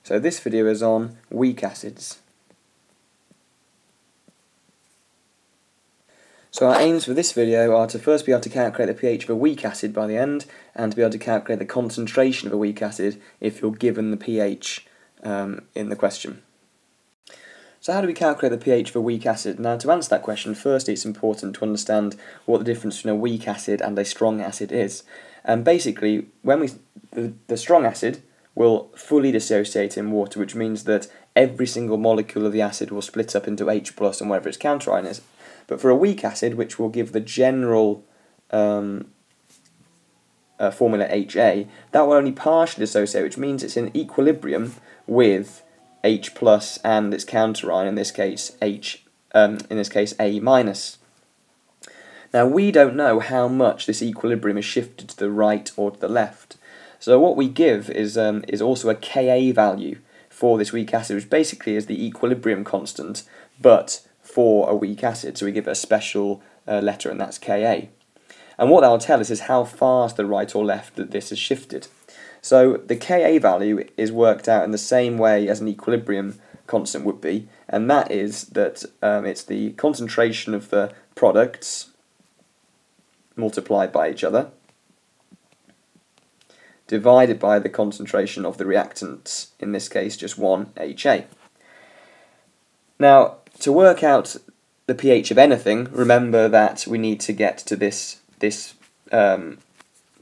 So this video is on weak acids. So our aims for this video are to first be able to calculate the pH of a weak acid by the end, and to be able to calculate the concentration of a weak acid if you're given the pH in the question. So how do we calculate the pH of a weak acid? Now, to answer that question, firstly it's important to understand what the difference between a weak acid and a strong acid is. And basically, when the strong acid will fully dissociate in water, which means that every single molecule of the acid will split up into H+ and whatever its counter ion is. But for a weak acid, which will give the general formula HA, that will only partially dissociate, which means it's in equilibrium with H+ and its counter ion, in this case A-. Now, we don't know how much this equilibrium is shifted to the right or to the left. So what we give is also a Ka value for this weak acid, which basically is the equilibrium constant, but for a weak acid. So we give it a special letter, and that's Ka. And what that will tell us is how far to the right or left that this is shifted. So the Ka value is worked out in the same way as an equilibrium constant would be, and that is that it's the concentration of the products multiplied by each other divided by the concentration of the reactants, in this case just one HA. Now, to work out the pH of anything, remember that we need to get to this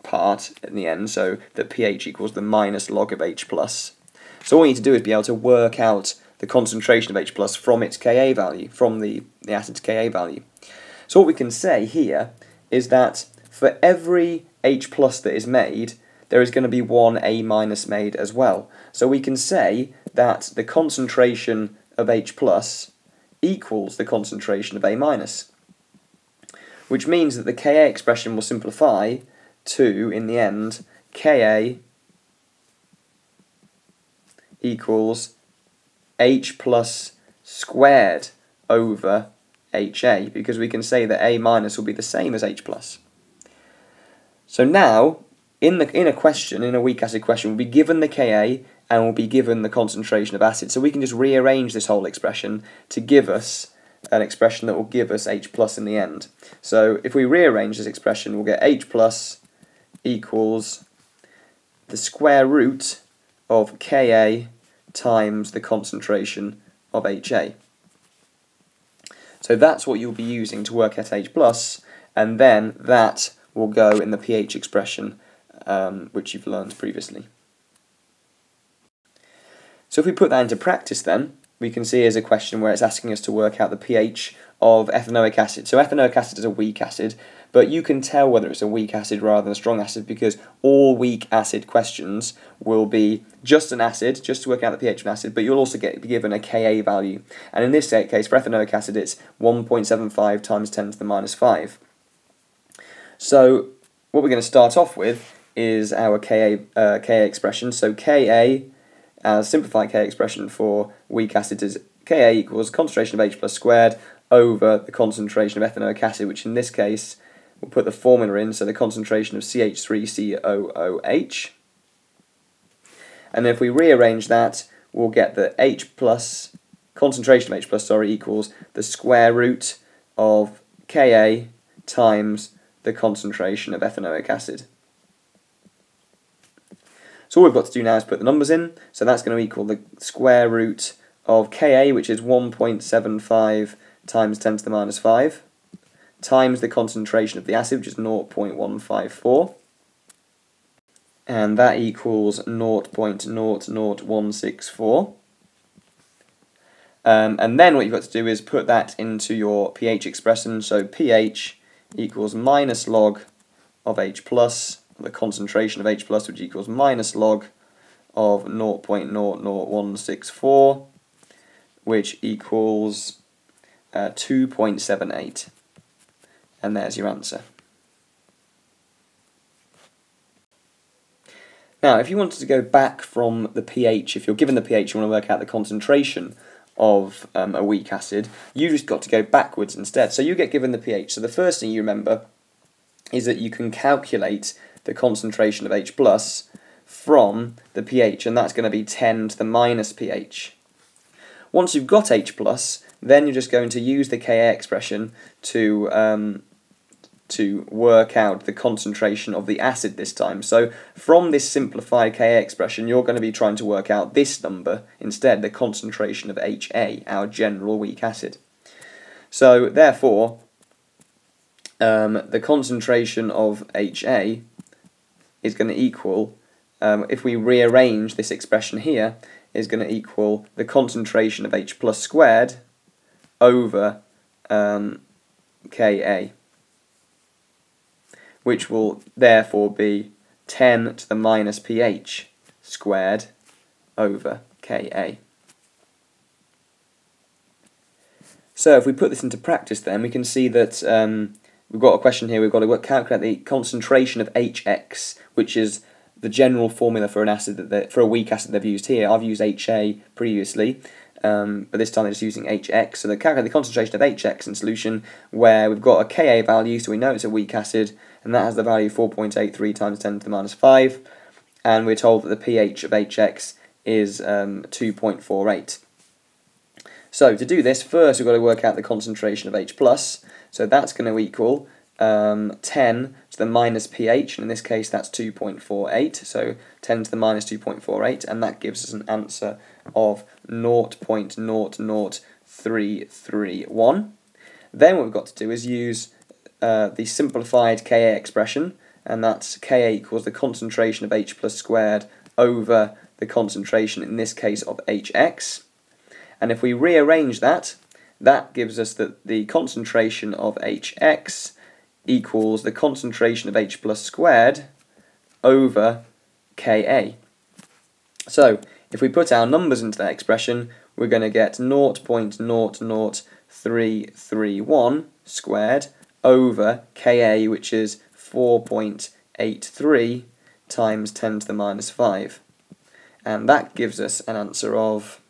part in the end, so that pH equals the minus log of H+. So all we need to do is be able to work out the concentration of H+ from its Ka value, from the acid's Ka value. So what we can say here is that for every H+ that is made, there is going to be one A- made as well. So we can say that the concentration of H+ equals the concentration of A-, which means that the Ka expression will simplify to, in the end, Ka equals H+ squared over HA, because we can say that A- will be the same as H+. So now, in a weak acid question, we'll be given the Ka and we'll be given the concentration of acid. So we can just rearrange this whole expression to give us an expression that will give us H+ in the end. So if we rearrange this expression, we'll get H+ equals the square root of Ka times the concentration of HA. So that's what you'll be using to work out H+, and then that will go in the pH expression which you've learned previously. So if we put that into practice then, we can see here's a question where it's asking us to work out the pH of ethanoic acid. So ethanoic acid is a weak acid, but you can tell whether it's a weak acid rather than a strong acid because all weak acid questions will be just an acid, just to work out the pH of an acid, but you'll also be given a Ka value. And in this case, for ethanoic acid, it's 1.75 times 10 to the minus 5. So what we're going to start off with is our Ka expression. So Ka, as simplified Ka expression for weak acid, is Ka equals concentration of H+ squared over the concentration of ethanoic acid, which in this case, we'll put the formula in, so the concentration of CH3COOH. And then if we rearrange that, we'll get the concentration of H+, equals the square root of Ka times the concentration of ethanoic acid. So all we've got to do now is put the numbers in, so that's going to equal the square root of Ka, which is 1.75 times 10 to the minus 5, times the concentration of the acid, which is 0.154, and that equals 0.00164. And then what you've got to do is put that into your pH expression, so pH equals minus log of H+, the concentration of H+, which equals minus log of 0.00164, which equals 2.78. And there's your answer. Now, if you wanted to go back from the pH, if you're given the pH, you want to work out the concentration of a weak acid, you just got to go backwards instead. So you get given the pH. So the first thing you remember is that you can calculate the concentration of H+ from the pH, and that's going to be 10 to the minus pH. Once you've got H+, then you're just going to use the Ka expression to work out the concentration of the acid this time. So from this simplified Ka expression, you're going to be trying to work out this number instead, the concentration of HA, our general weak acid. So therefore, the concentration of HA is going to equal, if we rearrange this expression here, is going to equal the concentration of H plus squared over Ka, which will therefore be 10 to the minus pH squared over Ka. So if we put this into practice then, we can see that we've got a question here, we've got to calculate the concentration of HX, which is the general formula for an acid for a weak acid they've used here. I've used HA previously, but this time they're just using HX. So they calculate the concentration of HX in solution where we've got a Ka value, so we know it's a weak acid, and that has the value 4.83 times 10 to the minus 5, and we're told that the pH of HX is 2.48. So to do this, first we've got to work out the concentration of H+, so that's going to equal 10 to the minus pH, and in this case that's 2.48, so 10 to the minus 2.48, and that gives us an answer of 0.00331. Then what we've got to do is use the simplified Ka expression, and that's Ka equals the concentration of H plus squared over the concentration, in this case, of Hx. And if we rearrange that, that gives us that the concentration of Hx equals the concentration of H plus squared over Ka. So if we put our numbers into that expression, we're going to get 0.00331 squared over Ka, which is 4.83 times 10 to the minus 5. And that gives us an answer of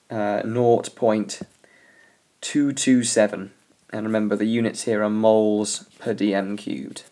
0.227. And remember, the units here are moles per dm cubed.